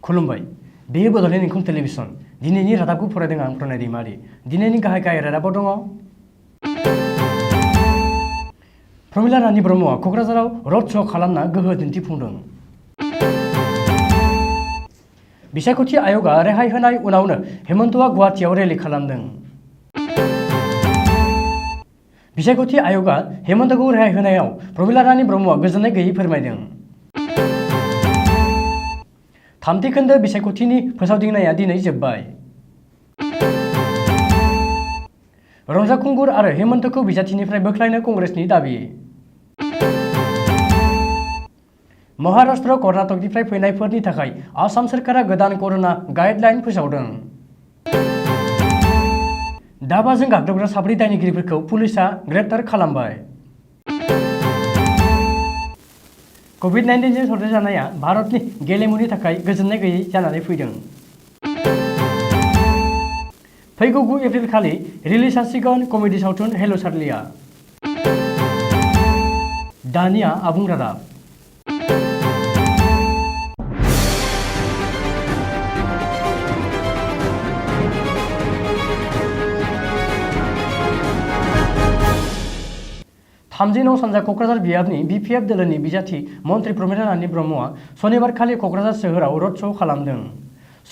खुलुमबाय बेयो बड'लेण्ड इंखं टेलिभिजन दिनैनि रादाबखौ फरायदों आं प्रणय दैमारि दिनैनि गाहाय रादाबाव दङ प्रमिला रानी ब्रह्मआ क'क्राझाराव रड श' खालामना गोहो दिन्थिफुंदों बिसायख'थि आय'गआ रेहाय होनाय उनावनो हेमन्तआ गुवाहाटीआव रेलि खालामदों बिसायख'थि आय'गआ हेमन्तखौ रेहाय होनायाव प्रमिला रानी ब्रह्मआ गोजोननाय गैयै फोरमायदों थामथि खोन्दो बिसायख'थिनि फोसावदिंनाया दिनै जोबबाय रंजा खुंगुर आरो हेमन्तखौ बिजाथिनिफ्राय बोख्लायनो कंग्रेसनि दाबि महाराष्ट्र कर्नाटकनिफ्राय फैनायफोरनि थाखाय आसाम सोरखारा गोदान करोना गाइडलाइन फोसावदों दाबाजों गाग्लोबग्रा 4 दायनिगिरिफोरखौ पुलिसआ ग्रेप्तार खालामबाय COVID-19 जों सरजानाया भारतनि गेलेमुनि थाखाय गोजोननाय गैयै जानानै फैदों फैगौ 9 एप्रिल खालि रिलिज जासिगोन कमेडि सावथुन हेल' चार्लिया दानिया आबुं रादाब थामजिनौ सानजा क'क्राझार बियाबनि BPF दोलोनि बिजाथि मन्त्रि प्रमिला रानी ब्रह्मआ सनिबार खालि क'क्राझार सोहोराव रड श' खालामदों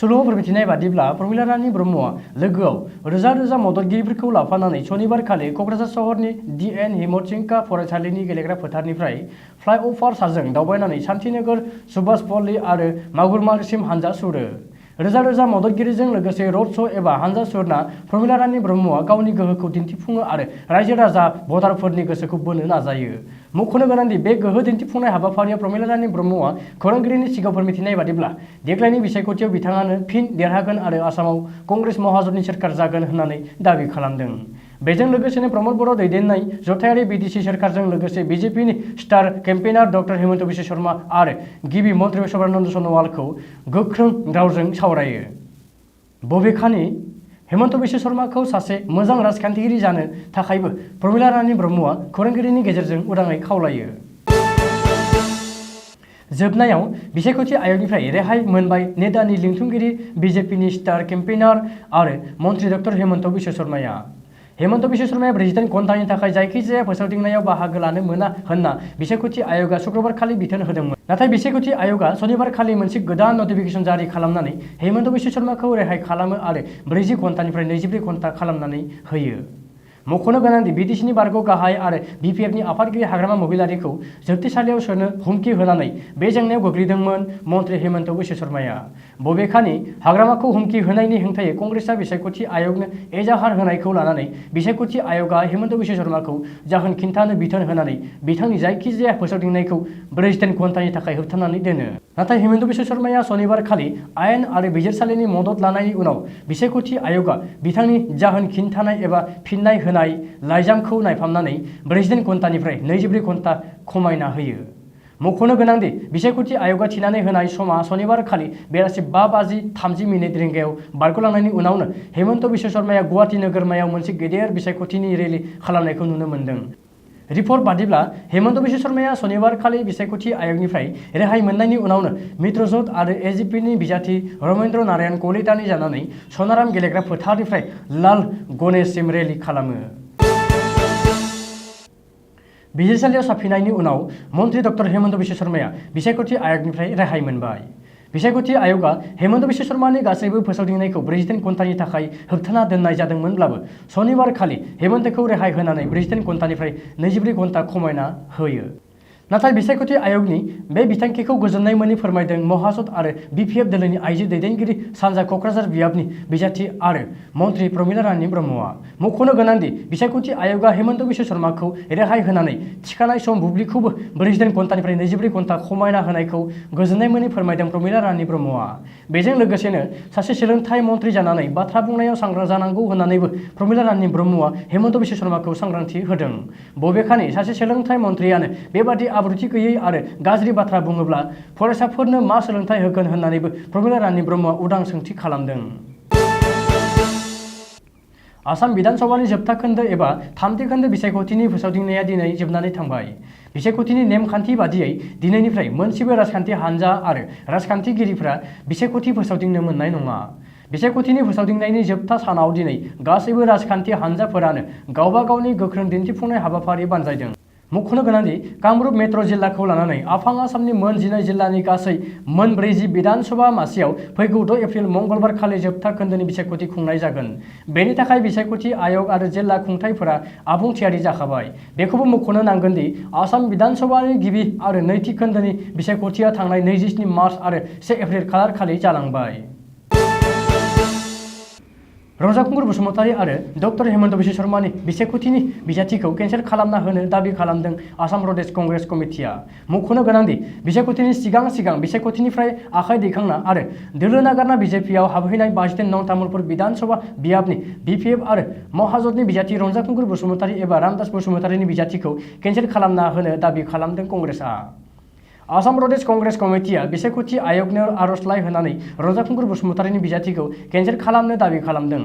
सुलुङाव फोरमायथिनाय बादिब्ला प्रमिला रानी ब्रह्मआ लोगोआव रोजा रोजा मददगिरिफोरखौ लाफानानै सनिबार खालि क'क्राझार सहरनि DN हिमचिंका फरायसालिनि गेलेग्रा फोथारनिफ्राय फ्लाइअभार साजों दावबायनानै शान्तिनगर सुभाषपल्ली आरो मागुरमारिसिम हानजा सुरो रोजा रोजा मददगिरिजों लोगोसे रड श' एबा हानजा सुरना प्रमिला रानी ब्रह्मआ गावनि गोहोखौ दिन्थिफुङो आरो रायजो राजा भटारफोरनि गोसोखौ बोनो नाजायो मख'नो गोनांदि बे गोहो दिन्थिफुंनाय हाबाफारियाव प्रमिला रानी ब्रह्मआ खौरांगिरिनि सिगाङाव फोरमायथिनाय बादिब्ला देग्लायनि बिसायख'थियाव बिथाङानो फिन देरहागोन आरो आसामाव कंग्रेस महाजननि सोरखार जागोन होननानै दाबि खालामदों बेजों लोगोसेनो प्रमद बर' दैदेननाय जथायारि BDC सोरखारजों लोगोसे BJPनि स्टार केम्पेइनार डक्टर हेमन्त बिश्व शर्मा आरो गिबि मन्त्रि सर्बानन्द सन'वालखौ गोख्रों रावजों सावरायो बबेखानि हेमन्त बिश्व शर्माखौ सासे मोजां राजखान्थिगिरि जानो थाखायबो प्रमिला रानी ब्रह्मआ खौरांगिरिनि गेजेरजों उदाङै खावलायो जोबनायाव बिसायख'थि आय'गनिफ्राय रेहाय मोनबाय नेडानि लिंथुमगिरि BJPनि स्टार केम्पेइनार आरो मन्त्रि डक्टर हेमन्त बिश्व शर्माया हेमन्त बिश्व शर्माया 48 घन्टानि थाखाय जायखिजाया फोसावदिंनायाव बाहागो लानो मोना होनना बिसायख'थि आय'गआ शुक्रबार खालि बिथोन होदोंमोन नाथाय बिसायख'थि आय'गआ सनिबार खालि मोनसे गोदान नटिफिकेशन जारि खालामनानै हेमन्त बिश्व शर्माखौ रेहाय खालामो आरो 40 घन्टानिफ्राय 24 घन्टा खालामनानै होयो मख'नो गोनांदि BDCनि बारग' गाहाय आरो BPFनि आफादगिरि हाग्रामा महिलारिखौ जोबथेसालियाव सोनो हुमखि होनानै बे जेंनायाव गोग्लैदोंमोन मन्त्रि हेमन्त बिश्व शर्माया बबेखानि हाग्रामाखौ हुमखि होनायनि हेंथायै कंग्रेसआ बिसायख'थि आय'गनो एजाहार होनायखौ लानानै बिसायख'थि आय'गआ हेमन्त बिश्व शर्माखौ जाहोन खिन्थानो बिथोन होनानै बिथांनि जायखिजाया फोसावदिंनायखौ 48 घन्टानि थाखाय होबथानानै दोनो नाथाय हेमन्त बिश्व शर्माया सनिबार खालि आयेन आरो बिजिरसालिनि मदद लानायनि उनाव बिसायख'थि आय'गआ बिथांनि जाहोन खिन्थानाय एबा फिननाय होनाय लाइजामखौ नायफामनानै 48 घन्टानिफ्राय 24 घन्टा खमायना होयो मख'नो गोनांदि बिसायख'थि आय'गआ थिनानै होनाय समा सनिबार खालि बेलासि 5:30 रिंगायाव बारग'लांनायनि उनावनो हेमन्त बिश्व शर्माया गुवाहाटी नोगोरमायाव मोनसे गेदेर बिसायख'थिनि रेलि खालामनायखौ नुनो मोन्दों रिपर्ट बादिब्ला हेमन्त बिश्व शर्माया सनिबार खालि बिसायख'थि आय'गनिफ्राय रेहाय मोननायनि उनावनो मित्रजोत आरो AGPनि बिजाथि रमेन्द्र नारायण कलितानि जानानै सनाराम गेलेग्रा फोथारनिफ्राय लाल गणेशसिम रेलि खालामो बिजिरसालियाव साफिनायनि उनाव मन्त्रि डक्टर हेमन्त बिश्व शर्माया बिसायख'थि आय'गनिफ्राय रेहाय मोनबाय बिसायख'थि आय'गआ हेमन्त बिश्व शर्मानि गासैबो फोसावदिंनायखौ 48 घन्टानि थाखाय होबथाना दोननाय जादोंमोनब्लाबो सनिबार खालि हेमन्तखौ रेहाय होनानै 48 घन्टानिफ्राय 24 घन्टा खमायना होयो नाथाय बिसायख'थि आय'गनि बे बिथांखिखौ गोजोननाय मोनि फोरमायदों महाजन आरो BPF दोलोनि आइजो दैदेनगिरि सानजा क'क्राझार बियाबनि बिजाथि आरो मन्त्रि प्रमिला रानी ब्रह्मआ मख'नो गोनांदि बिसायख'थि आय'गआ हेमन्त बिश्व शर्माखौ रेहाय होनानै थिखानाय सम बुब्लिखौबो 48 घन्टानिफ्राय 24 घन्टा खमायना होनायखौ गोजोननाय मोनि फोरमायदों प्रमिला रानी ब्रह्मआ बेजों लोगोसेनो सासे सोलोंथाइ मन्त्रि जानानै बाथ्रा बुंनायाव सांग्रां जानांगौ होननानैबो प्रमिला रानी ब्रह्मआ हेमन्त बिश्व शर्माखौ सांग्रांथि होदों बबेखानि सासे सोलोंथाइ मन्त्रियानो बेबादि आब्रुथि गैयै आरो गाज्रि बाथ्रा बुङोब्ला फरायसाफोरनो मा सोलोंथाइ होगोन होननानैबो प्रमिला रानी ब्रह्मआ उदां सोंथि खालामदों आसाम बिधानसभानि जोबथा खोन्दो एबा थामथि खोन्दो बिसायख'थिनि फोसावदिंनाया दिनै जोबनानै थांबाय। बिसायख'थिनि नेमखान्थि बादियै दिनैनिफ्राय मोनसेबो राजखान्थि हानजा आरो राजखान्थिगिरिफ्रा बिसायख'थि फोसावदिंनो मोननाय नङा। बिसायख'थिनि फोसावदिंनायनि जोबथा सानाव दिनै गासैबो राजखान्थि हानजाफोरानो गावबा गावनि गोख्रों दिन्थिफुंनाय हाबाफारि बानजायदों। मख'नो गोनांदि कामरुप मेट्र' जिल्लाखौ लानानै आफां आसामनि मोन 12 जिल्लानि गासै मोन 40 बिधानसभा मासियाव फैगौ 6 एप्रिल मंगलबार खालि जोबथा खोन्दोनि बिसायख'थि खुंनाय जागोन। बेनि थाखाय बिसायख'थि आय'ग आरो जिल्ला खुंथायफोरा आबुं थियारि जाखाबाय। बेखौबो मख'नो नांगोनदि आसाम बिधानसभानि गिबि आरो नैथि खोन्दोनि बिसायख'थिया थांनाय 27 मार्च आरो 1 एप्रिल खालार जालांबाय। रंजाखुंगुर बसुमतारी आरो डक्टर हेमन्त बिश्व शर्मानि बिसायख'थिनि बिजाथिखौ केन्सेल खालामना होनो दाबि खालामदों आसाम प्रदेश कंग्रेस कमिटिया। मख'नो गोनांदि बिसायख'थिनि सिगां बिसायख'थिनिफ्राय आखाइ दैखांना आरो दोलो नागारना बिजेपिआव हाबहैनाय 52 नं तामुलपुर बिधानसभा बियाबनि बिपिएफ आरो महाजननि बिजाथि रंजाखुंगुर बसुमतारी एबा रामदास बसुमतारीनि बिजाथिखौ केन्सेल खालामना होनो दाबि खालामदों कंग्रेसआ। आसाम प्रदेश कंग्रेस कमिटिया बिसायख'थि आय'गनो आर'जलाइ होनानै रंजाखुंगुर बसुमतारीनि बिजाथिखौ केन्सेल खालामनो दाबि खालामदों।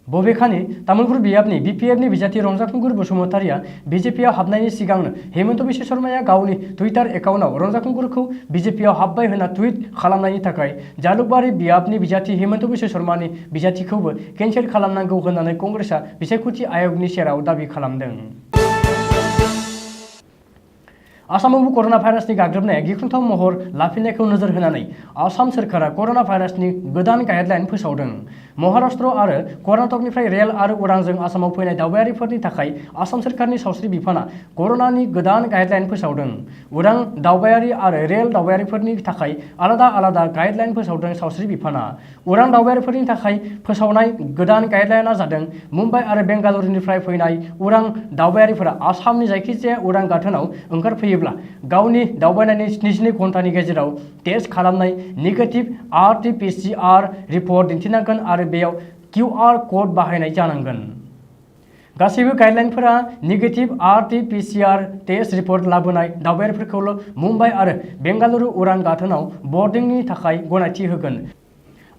बबेखानि तामुलपुर बियाबनि बिपिएफनि बिजाथि रंजाखुंगुर बसुमतारीया बिजेपिआव हाबनायनि सिगांनो हेमन्त बिश्व शर्माया गावनि टुइटार एकाउन्टआव रंजाखुंगुरखौ बिजेपिआव हाबबाय होनना टुइट खालामनायनि थाखाय जालुकबारि बियाबनि बिजाथि हेमन्त बिश्व शर्मानि बिजाथिखौबो केन्सेल खालामनांगौ होननानै कंग्रेसआ बिसायख'थि आय'गनि सेराव दाबि खालामदों। आसामावबो कर'ना भाइरासनि गाग्लोबनाया गिख्रंथाव महर लाफिननायखौ नोजोर होनानै आसाम सोरखारा कर'ना भाइरासनि गोदान गाइडलाइन फोसावदों। महाराष्ट्र आरो कर्नाटकनिफ्राय रेल आरो उरांजों आसामाव फैनाय दावबायारिफोरनि थाखाय आसाम सोरखारनि सावस्रि बिफाना कर'नानि गोदान गाइडलाइन फोसावदों। उरां दावबायारि आरो रेल दावबायारिफोरनि थाखाय आलादा आलादा गाइडलाइन फोसावदों सावस्रि बिफाना। उरां दावबायारिफोरनि थाखाय फोसावनाय गोदान गाइडलाइना जादों मुम्बाइ आरो बेंगालुरुनिफ्राय फैनाय उरां दावबायारिफोरा आसामनि जायखिजाया उरां गाथोनाव ओंखारफैयोब्ला गावनि दावबायनायनि 72 घन्टानि गेजेराव टेस्ट खालामनाय नेगेटिभ RT-PCR रिपर्ट दिन्थिनांगोन आरो बेयाव QR क'ड बाहायनाय जानांगोन। गासैबो गाइडलाइनफोरा नेगेटिभ RT-PCR टेस्ट रिपर्ट लाबोनाय दावबायारिफोरखौल' मुम्बाइ आरो बेंगालुरु उरां गाथोनाव बर्डिंनि थाखाय गनायथि होगोन।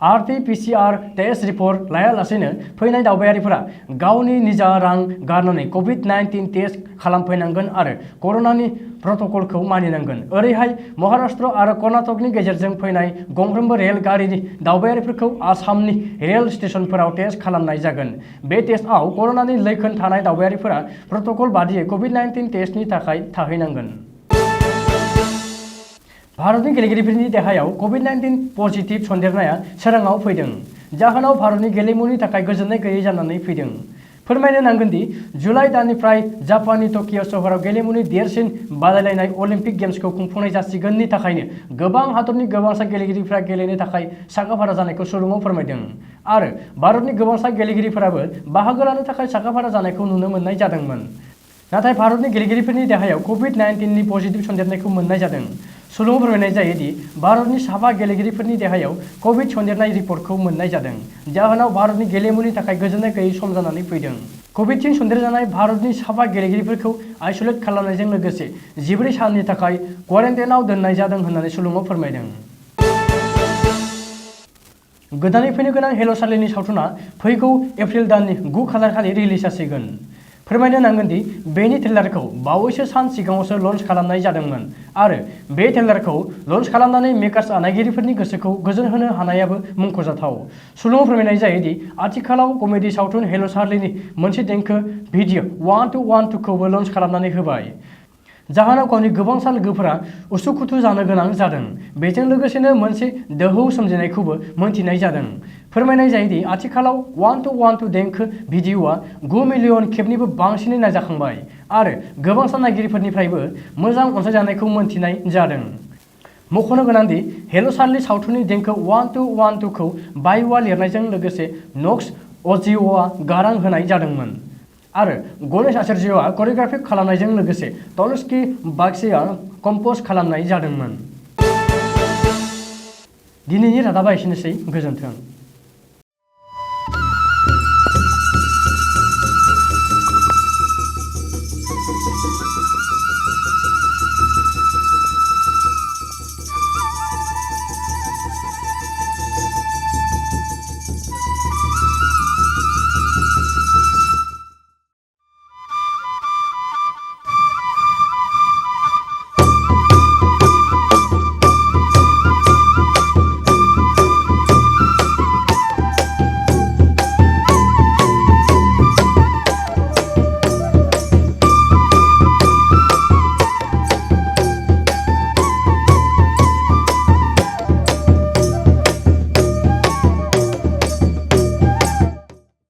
RT-PCR टेस्ट रिपर्ट लायालासेनो फैनाय दावबायारिफोरा गावनि निजा रां गारनानै COVID-19 टेस्ट खालामफैनांगोन आरो कर'नानि प्रट'कलखौ मानिनांगोन। ओरैहाय महाराष्ट्र आरो कर्नाटकनि गेजेरजों फैनाय गंफ्रोमबो रेल गारिनि दावबायारिफोरखौ आसामनि रेल स्टेशनफोराव टेस्ट खालामनाय जागोन। बे टेस्टआव कर'नानि लैखोन थानाय दावबायारिफोरा प्रट'कल बादियै COVID-19 टेस्टनि थाखाय थाहैनांगोन। भारतनि गेलेगिरिफोरनि देहायाव COVID-19 पजिटिभ सन्देरनाया सोराङाव फैदों। जाहोनाव भारतनि गेलेमुनि थाखाय गोजोननाय गैयै जानानै फैदों। फोरमायनो नांगोनदि जुलाइ दाननिफ्राय जापाननि टकिय' सोहोराव गेलेमुनि देरसिन बादायलायनाय अलिम्पिक गेम्सखौ खुंफुंनाय जासिगोननि थाखायनो गोबां हादरनि गोबांसा गेलेगिरिफोरा गेलेनो थाखाय साखाफारा जानायखौ सुलुङाव फोरमायदों आरो भारतनि गोबांसा गेलेगिरिफोराबो बाहागो लानो थाखाय साखाफारा जानायखौ नुनो मोननाय जादोंमोन। नाथाय भारतनि गेलेगिरिफोरनि देहायाव COVID-19 नि पजिटिभ सन्देरनायखौ मोननाय जादों। सुलुङाव फोरमायनाय जायोदि भारतनि साबा गेलेगिरिफोरनि देहायाव कभिड सन्देरनाय रिपर्टखौ मोननाय जादों। जाहोनाव भारतनि गेलेमुनि थाखाय गोजोननाय गैयै सम जानानै फैदों। कभिडजों सन्देरजानाय भारतनि साबा गेलेगिरिफोरखौ आइसोलेट खालामनायजों लोगोसे 14 साननि थाखाय क्वारेन्टाइनआव दोननाय जादों होननानै सुलुङाव फोरमायदों। गोदानै फैनो गोनां हेल' चार्लीनि सावथुना फैगौ एप्रिल दाननि 9 खालारखालि रिलिज जासिगोन। फोरमायनो नांगोनदि बेनि ट्रेलारखौ बावैसो सान सिगाङावसो लन्च खालामनाय जादोंमोन आरो बे ट्रेलारखौ लन्च खालामनानै मेकार्सआ नायगिरिफोरनि गोसोखौ गोजोन होनो हानायाबो मुंख'जाथाव। सुलुङाव फोरमायनाय जायोदि आथिखालाव कमेडि सावथुन हेल' चार्लीनि मोनसे देंखो भिडिअ 1212 खौबो लन्च खालामनानै होबाय। जाहोनाव गावनि गोबांसा लोगोफोरा उसुखुथु जानो गोनां जादों। बेजों लोगोसेनो मोनसे दोहौ सोमजिनायखौबो मोनथिनाय जादों। फोरमायनाय जायोदि आथिखालाव 1212 देंखो भिडिअआ 9 मिलियन खेबनिबो बांसिनै नायजाखांबाय आरो गोबांसा नायगिरिफोरनिफ्रायबो मोजां अनसायजानायखौ मोनथिनाय जादों। मख'नो गोनांदि हेल' चार्ली सावथुननि देंखो 1212 खौ बायवा लिरनायजों लोगोसे नक्स अजिअ'आ गारां होनाय जादोंमोन आरो गणेश आचार्यआ करिय'ग्राफि खालामनायजों लोगोसे तलस्की बागचीआ कम्प'ज खालामनाय जादोंमोन। दिनैनि रादाबा एसेनोसै, गोजोन्थों।